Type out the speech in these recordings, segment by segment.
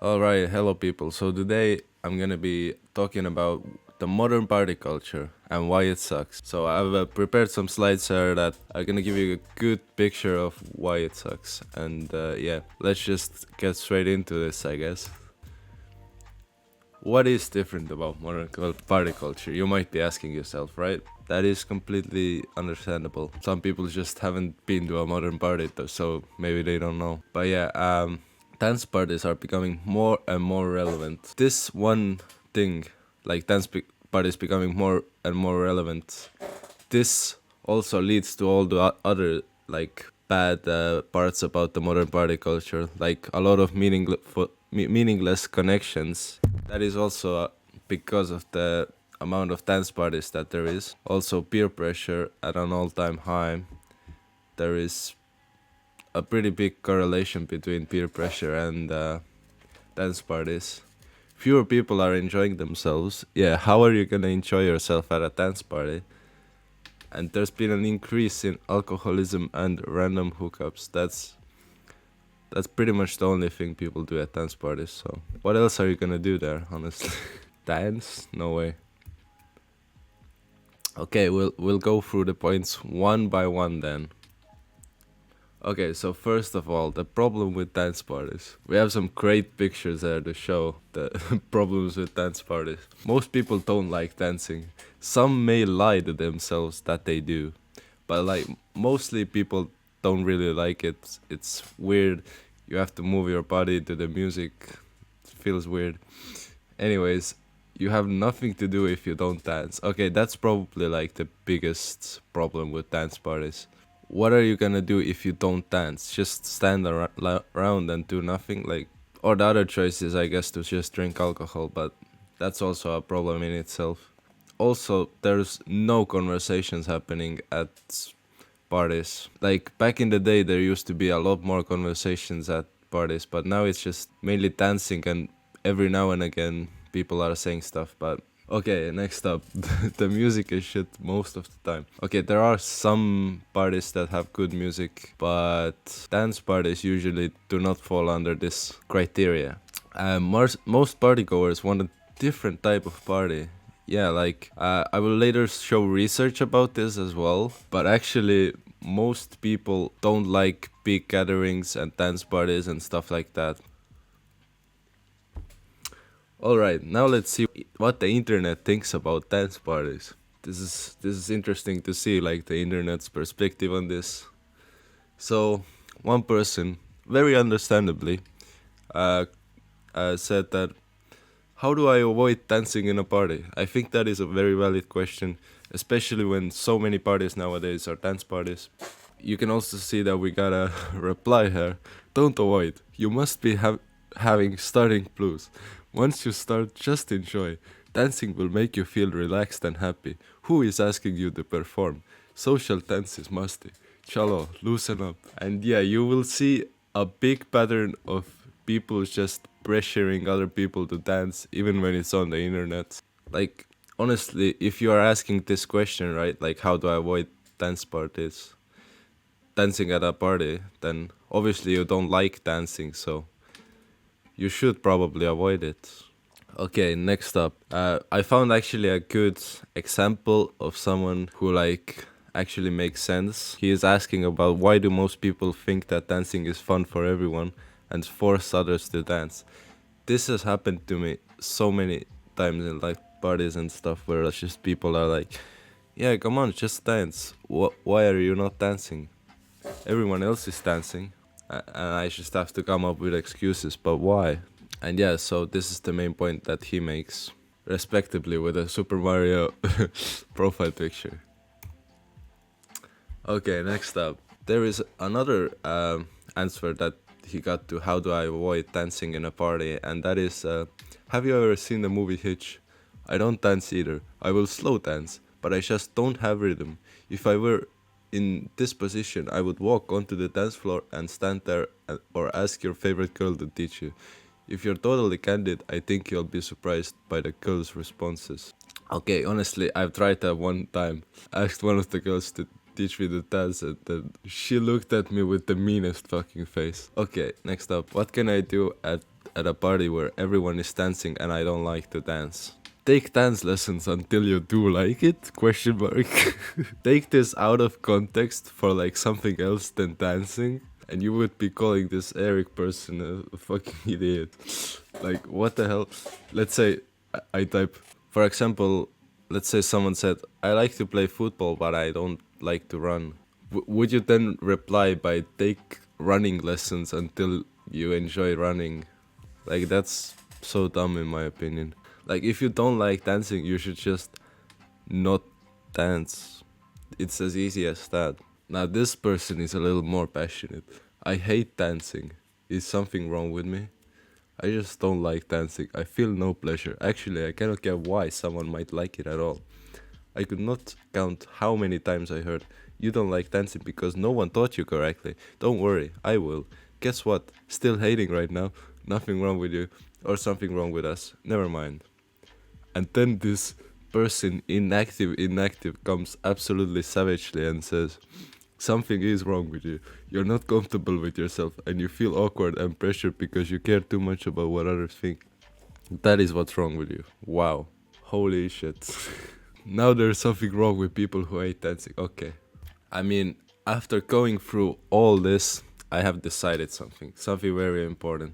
Alright, hello people. So today I'm gonna be talking about the modern party culture and why it sucks. So I've prepared some slides here that are gonna give you a good picture of why it sucks. And yeah, let's just get straight into this, I guess. What is different about modern party culture? You might be asking yourself, right? That is completely understandable. Some people just haven't been to a modern party, so maybe they don't know. But yeah, dance parties are becoming more and more relevant. This one thing, like parties becoming more and more relevant, this also leads to all the other like bad parts about the modern party culture, like a lot of meaningless connections. That is also because of the amount of dance parties that there is. Also, peer pressure at an all-time high. There is a pretty big correlation between peer pressure and dance parties. Fewer people are enjoying themselves. Yeah, how are you gonna enjoy yourself at a dance party? And there's been an increase in alcoholism and random hookups. That's pretty much the only thing people do at dance parties. So what else are you gonna do there, honestly? Dance? No way. Okay, we'll go through the points one by one then. Okay, so first of all, the problem with dance parties. We have some great pictures there to show the problems with dance parties. Most people don't like dancing. Some may lie to themselves that they do, but like mostly people don't really like it. It's weird. You have to move your body to the music. It feels weird. Anyways, you have nothing to do if you don't dance. Okay, that's probably like the biggest problem with dance parties. What are you gonna do if you don't dance? Just stand around and do nothing? Like, or the other choice is, I guess, to just drink alcohol, but that's also a problem in itself. Also, there's no conversations happening at parties. Like, back in the day, there used to be a lot more conversations at parties, but now it's just mainly dancing, and every now and again, people are saying stuff, but okay, next up. The music is shit most of the time. Okay, there are some parties that have good music, but dance parties usually do not fall under this criteria. Most partygoers want a different type of party. Yeah, like I will later show research about this as well, but actually, most people don't like big gatherings and dance parties and stuff like that. Alright, now let's see what the internet thinks about dance parties. This is interesting to see like the internet's perspective on this. So one person, very understandably, uh, said that how do I avoid dancing in a party? I think that is a very valid question, especially when so many parties nowadays are dance parties. You can also see that we got a reply here. Don't avoid. You must be having starting blues. Once you start, just enjoy. Dancing will make you feel relaxed and happy. Who is asking you to perform? Social dance is musty. Chalo, loosen up. And yeah, you will see a big pattern of people just pressuring other people to dance, even when it's on the internet. Like, honestly, if you are asking this question, right, like how do I avoid dance parties? Dancing at a party, then obviously you don't like dancing, so you should probably avoid it. Okay, next up. I found actually a good example of someone who like actually makes sense. He is asking about why do most people think that dancing is fun for everyone and force others to dance. This has happened to me so many times in like parties and stuff where it's just people are like, "Yeah, come on, just dance. Why are you not dancing? Everyone else is dancing." And I just have to come up with excuses, but why? And yeah, so this is the main point that he makes, respectively, with a Super Mario profile picture. Okay, next up. There is another answer that he got to how do I avoid dancing in a party, and that is have you ever seen the movie Hitch? I don't dance either. I will slow dance, but I just don't have rhythm. If I were in this position, I would walk onto the dance floor and stand there or ask your favorite girl to teach you. If you're totally candid, I think you'll be surprised by the girls' responses. Okay, honestly, I've tried that one time. I asked one of the girls to teach me to dance, and then she looked at me with the meanest fucking face. Okay, next up. What can I do at at a party where everyone is dancing and I don't like to dance. Take dance lessons until you do like it? Question mark. Take this out of context for like something else than dancing, and you would be calling this Eric person a fucking idiot. Like, what the hell? Let's say I type, for example, let's say someone said, I like to play football, but I don't like to run. Would you then reply by take running lessons until you enjoy running? Like, that's so dumb in my opinion. Like, if you don't like dancing, you should just not dance. It's as easy as that. Now, this person is a little more passionate. I hate dancing. Is something wrong with me? I just don't like dancing. I feel no pleasure. Actually, I cannot get why someone might like it at all. I could not count how many times I heard, you don't like dancing because no one taught you correctly. Don't worry, I will. Guess what? Still hating right now. Nothing wrong with you. Or something wrong with us. Never mind. And then this person, inactive, comes absolutely savagely and says, something is wrong with you. You're not comfortable with yourself and you feel awkward and pressured because you care too much about what others think. That is what's wrong with you. Wow. Holy shit. Now there's something wrong with people who hate dancing. Okay. I mean, after going through all this, I have decided something very important.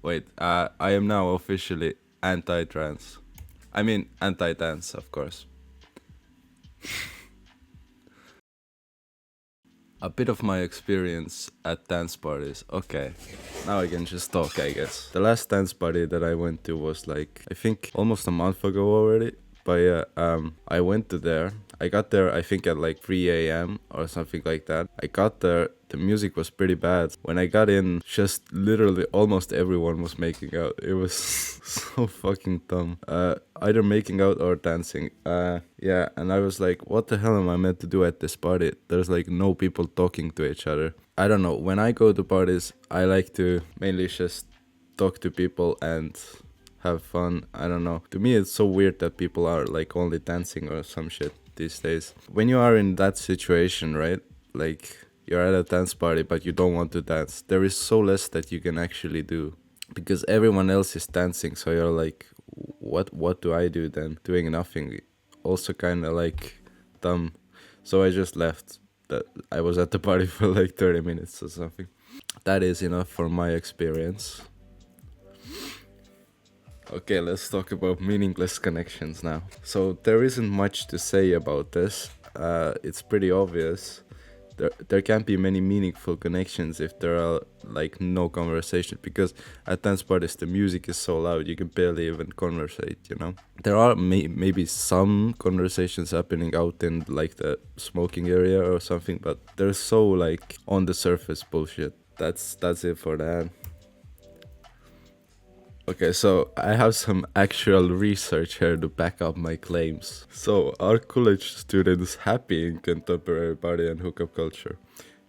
Wait, I am now officially anti-trans. I mean, anti-dance, of course. A bit of my experience at dance parties. Okay, now I can just talk, I guess. The last dance party that I went to was like, I think almost a month ago already. But yeah, I went to there. I got there, I think at like 3 a.m. or something like that. I got there, the music was pretty bad. When I got in, just literally almost everyone was making out. It was so fucking dumb. Either making out or dancing. Yeah, and I was like, what the hell am I meant to do at this party? There's like no people talking to each other. I don't know, when I go to parties, I like to mainly just talk to people and have fun. I don't know. To me, it's so weird that people are like only dancing or some shit these days. When you are in that situation, right? Like you're at a dance party but you don't want to dance. There is so less that you can actually do because everyone else is dancing. So you're like, what do I do then? Doing nothing. Also kind of like dumb. So I just left. That I was at the party for like 30 minutes or something. That is enough for my experience. Okay, let's talk about meaningless connections now. So there isn't much to say about this. It's pretty obvious. There can't be many meaningful connections if there are like no conversation, because at dance parties the music is so loud you can barely even conversate, you know. There are maybe some conversations happening out in like the smoking area or something, but they're so like on the surface bullshit. That's it for that. Okay, so I have some actual research here to back up my claims. So, are college students happy in contemporary party and hookup culture?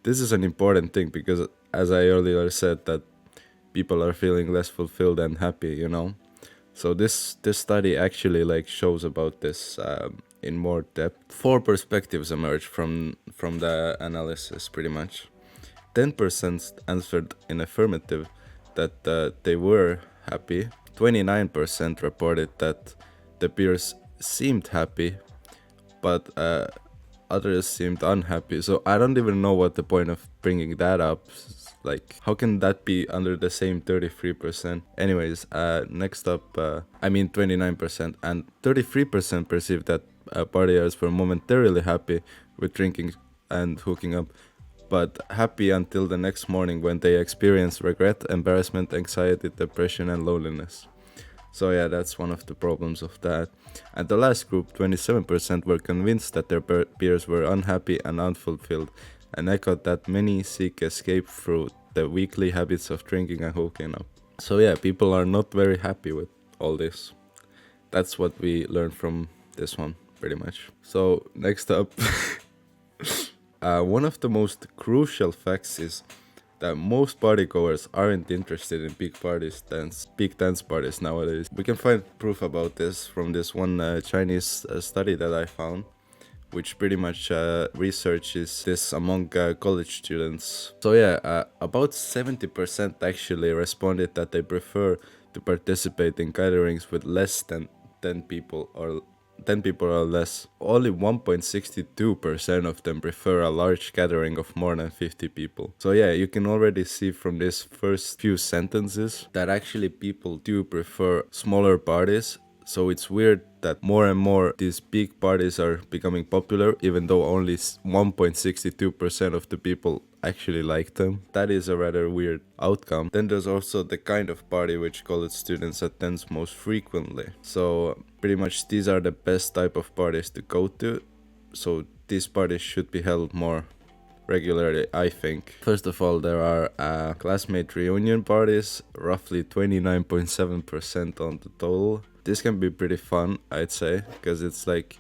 This is an important thing because, as I earlier said, that people are feeling less fulfilled and happy, you know. So this study actually like shows about this in more depth. 4 perspectives emerged from the analysis, pretty much. 10% answered in affirmative that they were happy. 29% reported that the peers seemed happy, but others seemed unhappy. So I don't even know what the point of bringing that up. Like, how can that be under the same 33%? Anyways, next up, 29% and 33% perceived that partiers were momentarily happy with drinking and hooking up, but happy until the next morning when they experience regret, embarrassment, anxiety, depression, and loneliness. So yeah, that's one of the problems of that. And the last group, 27%, were convinced that their peers were unhappy and unfulfilled, and echoed that many seek escape through the weekly habits of drinking and hooking up. So yeah, people are not very happy with all this. That's what we learned from this one, pretty much. So next up... one of the most crucial facts is that most partygoers aren't interested in big dance parties nowadays. We can find proof about this from this one Chinese study that I found, which pretty much researches this among college students. So yeah, about 70% actually responded that they prefer to participate in gatherings with less than 10 people or 10 people or less. Only 1.62% of them prefer a large gathering of more than 50 people. So yeah, you can already see from these first few sentences that actually people do prefer smaller parties. So it's weird that more and more these big parties are becoming popular, even though only 1.62% of the people actually like them. That is a rather weird outcome. Then there's also the kind of party which college students attend most frequently. So pretty much these are the best type of parties to go to. So these parties should be held more regularly, I think. First of all, there are classmate reunion parties, roughly 29.7% on the total. This can be pretty fun, I'd say, because it's like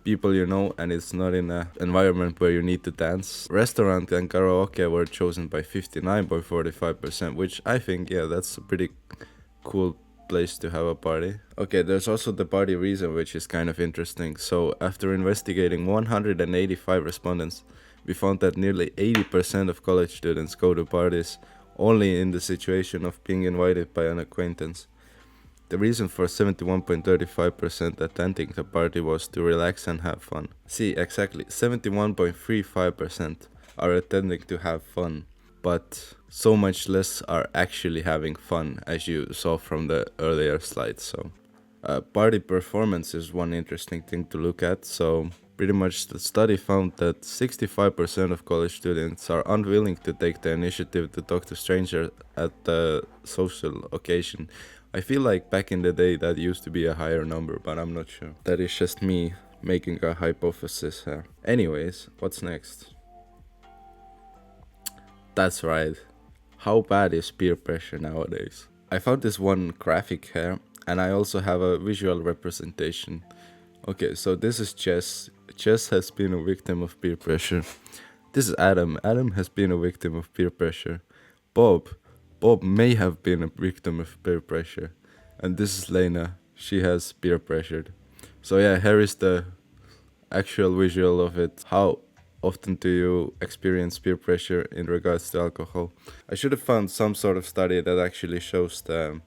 people you know and it's not in an environment where you need to dance. Restaurant and karaoke were chosen by 59.45%, which I think, yeah, that's a pretty cool place to have a party. Okay, there's also the party reason, which is kind of interesting. So after investigating 185 respondents, we found that nearly 80% of college students go to parties only in the situation of being invited by an acquaintance. The reason for 71.35% attending the party was to relax and have fun. See, exactly, 71.35% are attending to have fun, but so much less are actually having fun, as you saw from the earlier slides. So, party performance is one interesting thing to look at. So, pretty much the study found that 65% of college students are unwilling to take the initiative to talk to strangers at the social occasion. I feel like back in the day that used to be a higher number, but I'm not sure. That is just me making a hypothesis here. Anyways, what's next? That's right. How bad is peer pressure nowadays? I found this one graphic here, and I also have a visual representation. Okay, so this is Jess. Jess has been a victim of peer pressure. This is Adam. Adam has been a victim of peer pressure. Bob. Bob may have been a victim of peer pressure. And this is Lena. She has peer pressured. So yeah, here is the actual visual of it. How often do you experience peer pressure in regards to alcohol? I should have found some sort of study that actually shows the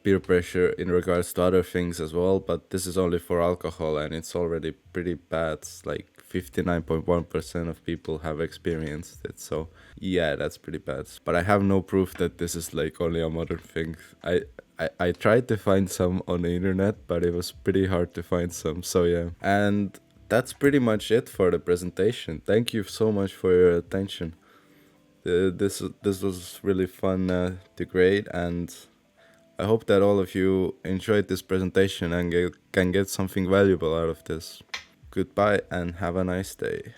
peer pressure in regards to other things as well, but this is only for alcohol and it's already pretty bad. It's like 59.1% of people have experienced it. So yeah, that's pretty bad. But I have no proof that this is like only a modern thing. I tried to find some on the internet, but it was pretty hard to find some. So yeah. And that's pretty much it for the presentation. Thank you so much for your attention. This was really fun to grade, and I hope that all of you enjoyed this presentation and can get something valuable out of this. Goodbye and have a nice day.